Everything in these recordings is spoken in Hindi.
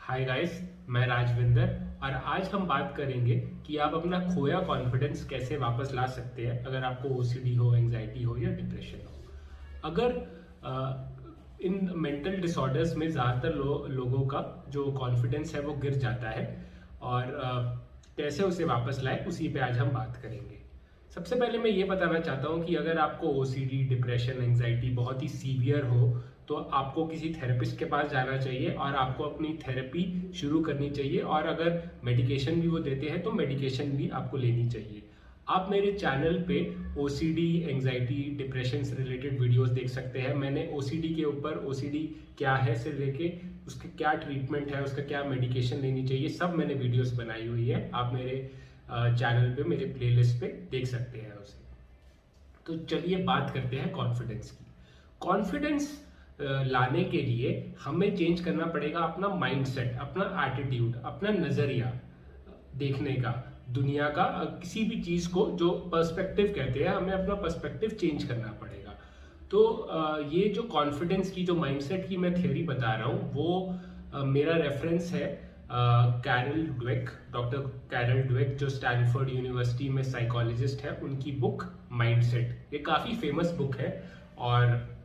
हाय गाइस, मैं राजविंदर और आज हम बात करेंगे कि आप अपना खोया कॉन्फिडेंस कैसे वापस ला सकते हैं अगर आपको ओसीडी हो, एंजाइटी हो या डिप्रेशन हो। अगर इन मेंटल डिसऑर्डर्स में ज़्यादातर लोगों का जो कॉन्फिडेंस है वो गिर जाता है और कैसे उसे वापस लाए उसी पे आज हम बात करेंगे। सबसे पहले मैं ये बताना चाहता हूँ कि अगर आपको ओसीडी, डिप्रेशन, एंजाइटी बहुत ही सीवियर हो तो आपको किसी थेरेपिस्ट के पास जाना चाहिए और आपको अपनी थेरेपी शुरू करनी चाहिए और अगर मेडिकेशन भी वो देते हैं तो मेडिकेशन भी आपको लेनी चाहिए। आप मेरे चैनल पे ओसीडी, एंजाइटी, डिप्रेशन से रिलेटेड वीडियोस देख सकते हैं। मैंने ओसीडी के ऊपर ओसीडी क्या है से लेके उसके क्या ट्रीटमेंट है, उसका क्या मेडिकेशन लेनी चाहिए, सब मैंने वीडियोस बनाई हुई है। आप मेरे चैनल पे, मेरे प्लेलिस्ट पे देख सकते हैं उसे। तो चलिए बात करते हैं कॉन्फिडेंस की। कॉन्फिडेंस लाने के लिए हमें चेंज करना पड़ेगा अपना माइंडसेट, अपना एटीट्यूड, अपना नजरिया देखने का, दुनिया का, किसी भी चीज को जो पर्सपेक्टिव कहते हैं, हमें अपना पर्सपेक्टिव चेंज करना पड़ेगा। तो ये जो कॉन्फिडेंस की, जो माइंडसेट की मैं थ्योरी बता रहा हूँ वो मेरा रेफरेंस है Carol Dweck, doctor Carol Dweck जो स्टैनफोर्ड यूनिवर्सिटी में साइकोलॉजिस्ट है, उनकी बुक माइंडसेट। ये काफ़ी फेमस बुक है और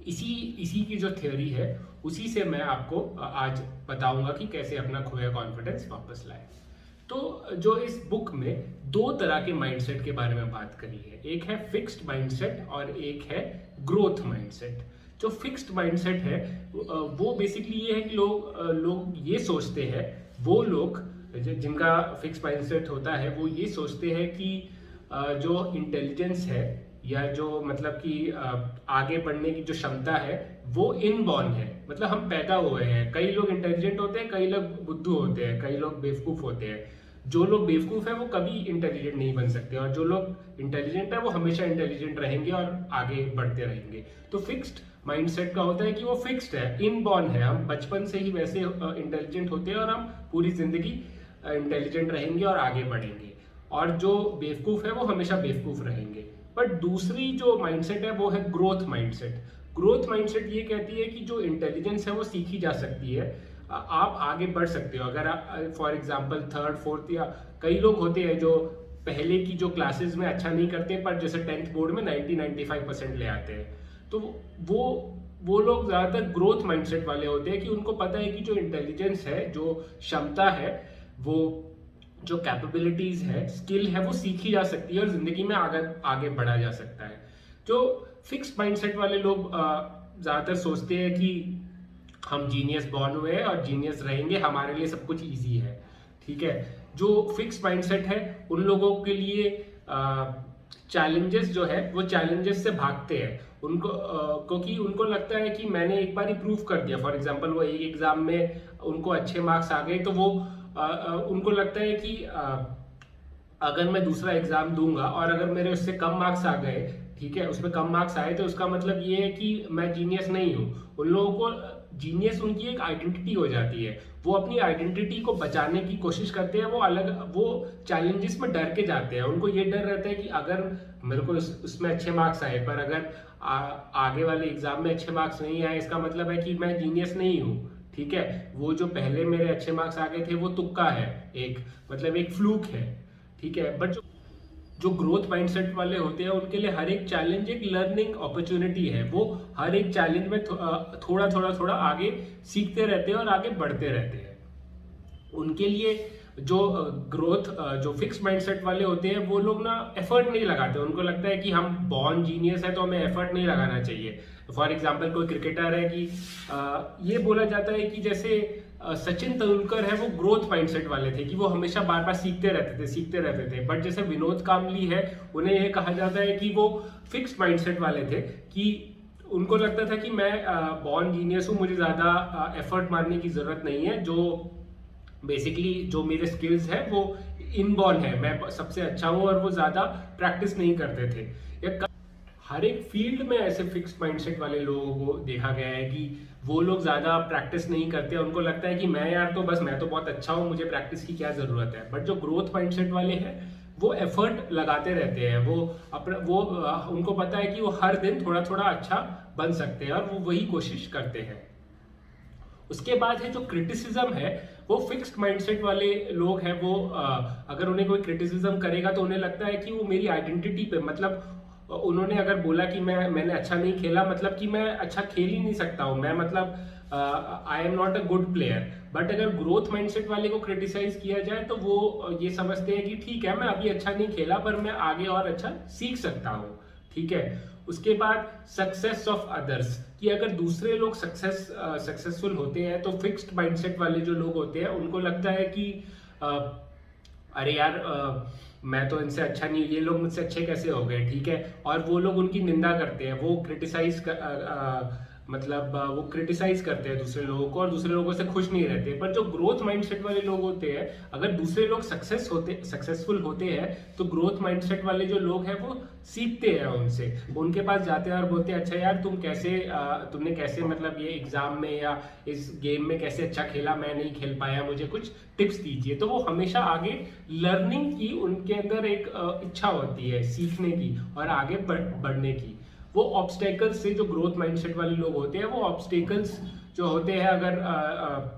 इसी की जो थ्योरी है उसी से मैं आपको आज बताऊंगा कि कैसे अपना खोया कॉन्फिडेंस वापस लाए। तो जो इस बुक में दो तरह के माइंडसेट के बारे में बात करी है, एक है फिक्स्ड माइंडसेट और एक है ग्रोथ माइंडसेट। जो फिक्स्ड माइंडसेट है वो बेसिकली ये है कि लोग ये सोचते हैं, वो लोग जिनका फिक्स्ड माइंडसेट होता है वो ये सोचते हैं कि जो इंटेलिजेंस है या जो मतलब कि आगे बढ़ने की जो क्षमता है वो इनबॉर्न है, मतलब हम पैदा हुए हैं। कई लोग इंटेलिजेंट होते हैं, कई लोग बुद्धू होते हैं, कई लोग बेवकूफ होते हैं। जो लोग बेवकूफ है वो कभी इंटेलिजेंट नहीं बन सकते और जो लोग इंटेलिजेंट है वो हमेशा इंटेलिजेंट रहेंगे और आगे बढ़ते रहेंगे। तो फिक्स्ड माइंडसेट का होता है कि वो फिक्स्ड है, इनबॉर्न है, हम बचपन से ही वैसे इंटेलिजेंट होते हैं और हम पूरी जिंदगी इंटेलिजेंट रहेंगे और आगे बढ़ेंगे। और जो बेवकूफ है वो हमेशा बेवकूफ रहेंगे। बट दूसरी जो माइंडसेट है वो है ग्रोथ माइंडसेट। ग्रोथ माइंडसेट ये कहती है कि जो इंटेलिजेंस है वो सीखी जा सकती है, आप आगे बढ़ सकते हो। अगर आप फॉर एग्जांपल थर्ड, फोर्थ, या कई लोग होते हैं जो पहले की जो क्लासेस में अच्छा नहीं करते पर जैसे 10th बोर्ड में 90-95% ले आते हैं, तो वो लोग ज्यादातर ग्रोथ माइंडसेट वाले होते हैं कि उनको पता है कि जो इंटेलिजेंस है, जो क्षमता है, वो जो कैपेबिलिटीज है, स्किल है, वो सीखी जा सकती है और जिंदगी में आगे बढ़ा जा सकता है। जो फिक्स्ड माइंडसेट वाले लोग ज्यादातर सोचते हैं कि हम जीनियस बॉर्न हुए हैं और जीनियस रहेंगे, हमारे लिए सब कुछ इजी है। ठीक है। जो फिक्स्ड माइंडसेट है उन लोगों के लिए चैलेंजेस जो है वो चैलेंजेस से भागते हैं उनको, क्योंकि उनको लगता है कि मैंने एक बार ही प्रूव कर दिया। फॉर एग्जांपल वो एक एग्जाम में उनको अच्छे मार्क्स आ गए तो वो उनको लगता है कि अगर मैं दूसरा एग्जाम दूंगा और अगर मेरे उससे कम मार्क्स आ गए, ठीक है, उसमें कम मार्क्स आए, तो उसका मतलब ये है कि मैं जीनियस नहीं हूँ। उन लोगों को जीनियस उनकी एक आइडेंटिटी हो जाती है, वो अपनी आइडेंटिटी को बचाने की कोशिश करते हैं। वो चैलेंजेस में डर के जाते हैं। उनको ये डर रहता है कि अगर मेरे को उसमें अच्छे मार्क्स आए पर अगर आगे वाले एग्जाम में अच्छे मार्क्स नहीं आए, इसका मतलब है कि मैं जीनियस नहीं हूँ। ठीक है, वो जो पहले मेरे अच्छे मार्क्स आ गए थे वो तुक्का है, एक फ्लूक है। ठीक है। बट जो ग्रोथ माइंडसेट वाले होते हैं उनके लिए हर एक चैलेंज एक लर्निंग अपॉर्चुनिटी है। वो हर एक चैलेंज में थोड़ा आगे सीखते रहते हैं और आगे बढ़ते रहते हैं। उनके लिए जो जो फिक्स माइंडसेट वाले होते हैं वो लोग ना एफर्ट नहीं लगाते। उनको लगता है कि हम बॉर्न जीनियस है तो हमें एफर्ट नहीं लगाना चाहिए। फॉर एग्जांपल कोई क्रिकेटर है कि ये बोला जाता है कि जैसे सचिन तेंदुलकर है, वो ग्रोथ माइंडसेट वाले थे कि वो हमेशा बार बार सीखते रहते थे। बट जैसे विनोद कांबली है, उन्हें ये कहा जाता है कि वो फिक्स्ड माइंडसेट वाले थे कि उनको लगता था कि मैं बॉर्न जीनियस हूँ, मुझे ज्यादा एफर्ट मारने की जरूरत नहीं है। जो बेसिकली जो मेरे स्किल्स है वो इनबॉर्न है, मैं सबसे अच्छा हूँ, और वो ज्यादा प्रैक्टिस नहीं करते थे। हर एक फील्ड में ऐसे फिक्स्ड माइंडसेट वाले लोगों को देखा गया है कि वो लोग ज्यादा प्रैक्टिस नहीं करते। उनको लगता है कि मैं तो बहुत अच्छा हूँ, मुझे प्रैक्टिस की क्या जरूरत है। बट जो ग्रोथ माइंडसेट वाले हैं वो एफर्ट लगाते रहते हैं। उनको पता है कि वो हर दिन थोड़ा थोड़ा अच्छा बन सकते हैं और वो वही कोशिश करते हैं। उसके बाद है जो क्रिटिसिज्म है, वो फिक्स्ड माइंडसेट वाले लोग हैं, वो अगर उन्हें कोई क्रिटिसिज्म करेगा तो उन्हें लगता है कि वो मेरी आइडेंटिटी पे, मतलब उन्होंने अगर बोला कि मैंने अच्छा नहीं खेला, मतलब कि मैं अच्छा खेल ही नहीं सकता हूँ, मैं मतलब I am not a good player. But अगर ग्रोथ माइंडसेट वाले को क्रिटिसाइज किया जाए तो वो ये समझते हैं कि ठीक है, मैं अभी अच्छा नहीं खेला पर मैं आगे और अच्छा सीख सकता हूँ, ठीक है। उसके बाद सक्सेस ऑफ अदर्स, कि अगर दूसरे लोग सक्सेसफुल होते हैं तो फिक्स्ड माइंडसेट वाले जो लोग होते हैं उनको लगता है कि अरे यार मैं तो इनसे अच्छा नहीं, ये लोग मुझसे अच्छे कैसे हो गए, ठीक है। और वो लोग उनकी निंदा करते हैं, वो वो क्रिटिसाइज करते हैं दूसरे लोगों को और दूसरे लोगों से खुश नहीं रहते। पर जो ग्रोथ माइंडसेट वाले लोग होते हैं, अगर दूसरे लोग सक्सेसफुल होते हैं तो ग्रोथ माइंडसेट वाले जो लोग हैं वो सीखते हैं उनसे, उनके पास जाते हैं और बोलते हैं अच्छा यार तुमने कैसे मतलब ये एग्जाम में या इस गेम में कैसे अच्छा खेला, मैं नहीं खेल पाया, मुझे कुछ टिप्स दीजिए। तो वो हमेशा आगे लर्निंग की उनके अंदर एक इच्छा होती है सीखने की और आगे बढ़ने की। वो ऑब्स्टेकल्स से, जो ग्रोथ माइंडसेट वाले लोग होते हैं, वो ऑब्स्टेकल्स जो होते हैं, अगर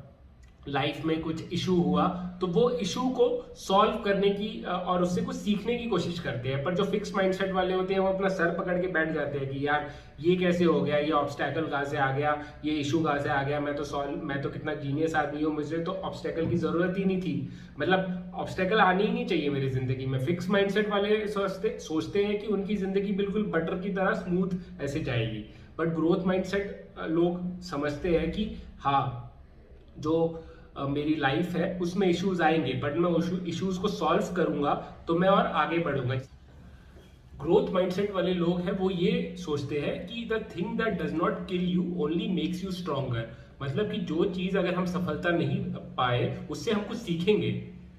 लाइफ में कुछ इशू हुआ तो वो इशू को सॉल्व करने की और उससे कुछ सीखने की कोशिश करते हैं। पर जो फिक्स माइंडसेट वाले होते हैं वो अपना सर पकड़ के बैठ जाते हैं कि यार ये कैसे हो गया, ये ऑब्स्टेकल कहाँ से आ गया, ये इशू कहाँ से आ गया, मैं तो कितना जीनियस आदमी हूँ, मुझे तो ऑब्स्टेकल की जरूरत ही नहीं थी, मतलब ऑब्स्टेकल आनी ही नहीं चाहिए मेरी जिंदगी में। फिक्स माइंडसेट वाले सोचते हैं कि उनकी जिंदगी बिल्कुल बटर की तरह स्मूथ ऐसे जाएगी। बट ग्रोथ माइंडसेट लोग समझते हैं कि हाँ, जो मेरी लाइफ है उसमें इश्यूज आएंगे, बट मैं इश्यूज को सॉल्व करूंगा तो मैं और आगे बढ़ूंगा। ग्रोथ माइंडसेट वाले लोग हैं वो ये सोचते हैं कि the thing that does not kill you only makes you stronger, मतलब कि जो चीज अगर हम सफलता नहीं पाए उससे हम कुछ सीखेंगे,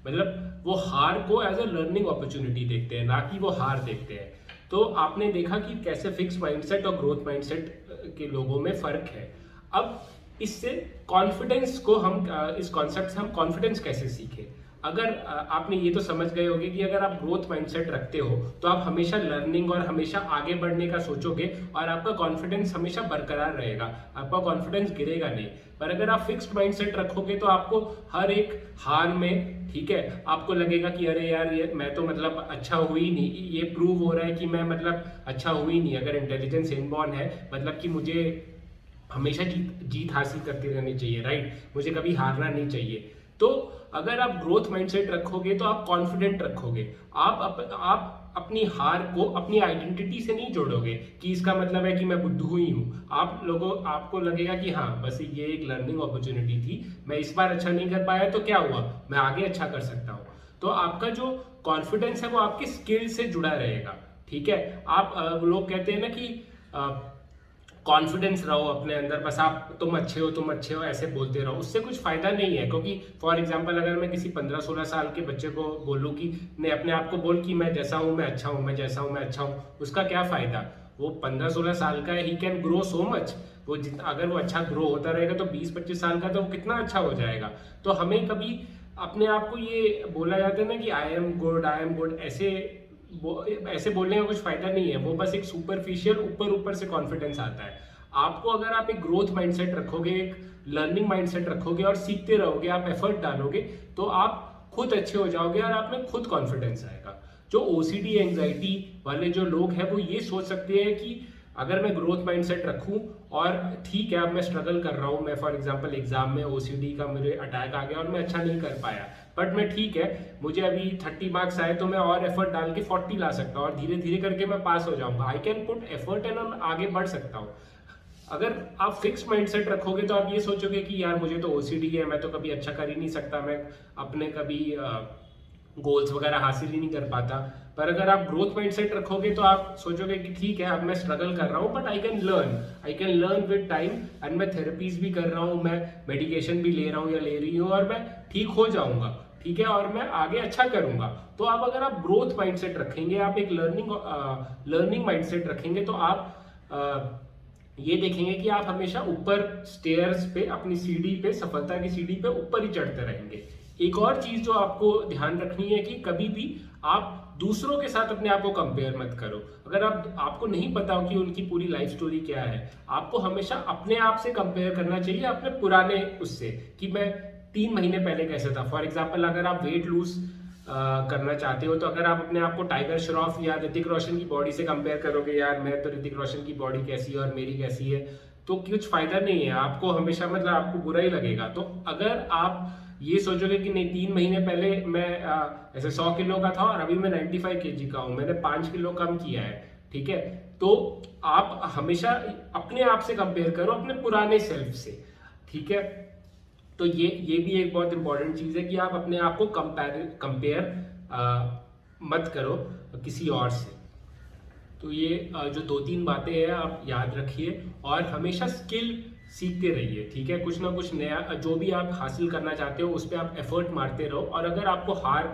मतलब वो हार को एज अ लर्निंग अपॉर्चुनिटी देखते हैं, ना कि वो हार देखते हैं। तो आपने देखा कि कैसे फिक्स माइंडसेट और ग्रोथ माइंडसेट के लोगों में फर्क है। अब इससे कॉन्फिडेंस को हम इस कॉन्सेप्ट से हम कॉन्फिडेंस कैसे सीखें। अगर आपने ये तो समझ गए होंगे कि अगर आप ग्रोथ माइंडसेट रखते हो तो आप हमेशा लर्निंग और हमेशा आगे बढ़ने का सोचोगे और आपका कॉन्फिडेंस हमेशा बरकरार रहेगा, आपका कॉन्फिडेंस गिरेगा नहीं। पर अगर आप फिक्स्ड माइंडसेट रखोगे तो आपको हर एक हार में, ठीक है, आपको लगेगा कि अरे यार ये मैं तो मतलब अच्छा हुई नहीं, ये प्रूव हो रहा है कि मैं मतलब अच्छा हुई नहीं। अगर इंटेलिजेंस इनबॉर्न है मतलब कि मुझे हमेशा जीत हासिल करते रहनी चाहिए, राइट, मुझे कभी हारना नहीं चाहिए। तो अगर आप ग्रोथ माइंडसेट रखोगे तो आप कॉन्फिडेंट रखोगे, आप अपनी हार को अपनी आइडेंटिटी से नहीं जोड़ोगे कि इसका मतलब है कि मैं बुद्धू ही हूँ। आपको लगेगा कि हाँ बस ये एक लर्निंग अपॉर्चुनिटी थी, मैं इस बार अच्छा नहीं कर पाया तो क्या हुआ, मैं आगे अच्छा कर सकता हूँ। तो आपका जो कॉन्फिडेंस है वो आपके स्किल से जुड़ा रहेगा, ठीक है। आप लोग कहते हैं ना कि कॉन्फिडेंस रहो अपने अंदर, बस आप तुम अच्छे हो ऐसे बोलते रहो, उससे कुछ फायदा नहीं है। क्योंकि फॉर एग्जांपल अगर मैं किसी 15-16 साल के बच्चे को बोलूँ कि नहीं अपने आप को बोल कि मैं जैसा हूँ मैं अच्छा हूँ, मैं जैसा हूँ मैं अच्छा हूँ, उसका क्या फायदा। वो 15-16 साल का है, he can grow so much, वो अगर वो अच्छा ग्रो होता रहेगा तो 20-25 साल का तो वो कितना अच्छा हो जाएगा। तो हमें कभी अपने आप को ये बोला जाता है ना कि आई एम गुड, ऐसे बोलने का कुछ फायदा नहीं है। वो बस एक सुपरफिशियल ऊपर से कॉन्फिडेंस आता है। आपको अगर आप एक ग्रोथ माइंडसेट रखोगे, एक लर्निंग माइंडसेट रखोगे और सीखते रहोगे, आप एफर्ट डालोगे तो आप खुद अच्छे हो जाओगे और आप में खुद कॉन्फिडेंस आएगा। जो ओसीडी एंजाइटी वाले जो लोग हैं वो ये सोच सकते हैं कि अगर मैं ग्रोथ माइंडसेट रखूं और ठीक है अब मैं स्ट्रगल कर रहा हूं, मैं फॉर एग्जांपल एग्जाम में ओसीडी का मुझे अटैक आ गया और मैं अच्छा नहीं कर पाया, बट मैं ठीक है, मुझे अभी 30 मार्क्स आए तो मैं और एफर्ट डाल के 40 ला सकता हूँ और धीरे धीरे करके मैं पास हो जाऊंगा। I can put effort and आगे बढ़ सकता हूँ। अगर आप फिक्स माइंडसेट रखोगे तो आप ये सोचोगे कि यार मुझे तो ओसीडी है, मैं तो कभी अच्छा कर ही नहीं सकता, मैं अपने कभी गोल्स वगैरह हासिल ही नहीं कर पाता। पर अगर आप ग्रोथ माइंडसेट रखोगे तो आप सोचोगे कि ठीक है अब मैं स्ट्रगल कर रहा हूँ but I can learn with time and मैं थेरेपीज भी कर रहा हूँ, मैं मेडिकेशन भी ले रहा हूँ या ले रही हूँ और मैं ठीक हो जाऊंगा, ठीक है, और मैं आगे अच्छा करूंगा। तो आप अगर आप ग्रोथ माइंडसेट रखेंगे, आप एक लर्निंग माइंडसेट रखेंगे तो आप ये देखेंगे कि आप हमेशा ऊपर स्टेयर्स पे, अपनी सीढ़ी पे, सफलता की सीढ़ी पे ऊपर ही चढ़ते रहेंगे। एक और चीज जो आपको ध्यान रखनी है कि कभी भी आप दूसरों के साथ अपने आप को कंपेयर मत करो। अगर आपको नहीं पता हो कि उनकी पूरी लाइफ स्टोरी क्या है, आपको हमेशा अपने आप से कंपेयर करना चाहिए अपने पुराने उससे, कि मैं 3 महीने पहले कैसे था। फॉर एग्जाम्पल अगर आप वेट लूज करना चाहते हो, तो अगर आप अपने आप को टाइगर श्रॉफ या ऋतिक रोशन की बॉडी से कंपेयर करोगे, यार मैं तो ऋतिक रोशन की बॉडी कैसी है और मेरी कैसी है, तो कुछ फायदा नहीं है। आपको हमेशा मतलब आपको बुरा ही लगेगा। तो अगर आप ये सोचोगे कि नहीं 3 महीने पहले मैं ऐसे 100 किलो का था और अभी मैं 95 kg का हूं, मैंने 5 किलो कम किया है, ठीक है, तो आप हमेशा अपने आप से कंपेयर करो अपने पुराने सेल्फ से, ठीक है। तो ये भी एक बहुत इंपॉर्टेंट चीज है कि आप अपने आप को कंपेयर मत करो किसी और से। तो ये जो 2-3 बातें हैं आप याद रखिए और हमेशा स्किल सीखते रहिए, ठीक है। कुछ ना कुछ नया जो भी आप हासिल करना चाहते हो उस पर आप एफर्ट मारते रहो, और अगर आपको हार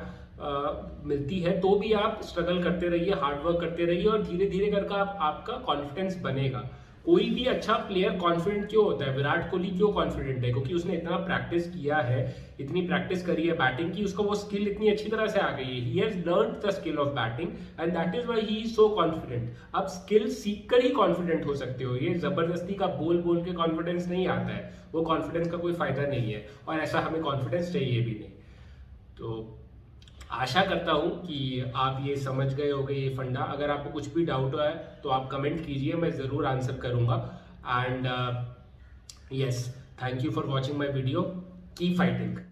मिलती है तो भी आप स्ट्रगल करते रहिए, हार्डवर्क करते रहिए, और धीरे धीरे करके आपका कॉन्फिडेंस बनेगा। कोई भी अच्छा प्लेयर कॉन्फिडेंट क्यों होता है? विराट कोहली क्यों कॉन्फिडेंट है? क्योंकि उसने इतना प्रैक्टिस किया है, इतनी प्रैक्टिस करी है बैटिंग की, उसको वो स्किल इतनी अच्छी तरह से आ गई है। He has learned the skill of batting and that is why he is so confident. आप स्किल सीख कर ही कॉन्फिडेंट हो सकते हो। ये जबरदस्ती का बोल बोल के कॉन्फिडेंस नहीं आता है, वो कॉन्फिडेंस का कोई फायदा नहीं है, और ऐसा हमें कॉन्फिडेंस चाहिए भी नहीं। तो आशा करता हूं कि आप ये समझ गए होंगे ये फंडा। अगर आपको कुछ भी डाउट है तो आप कमेंट कीजिए, मैं ज़रूर आंसर करूंगा। And yes, thank you for watching my video. Keep fighting.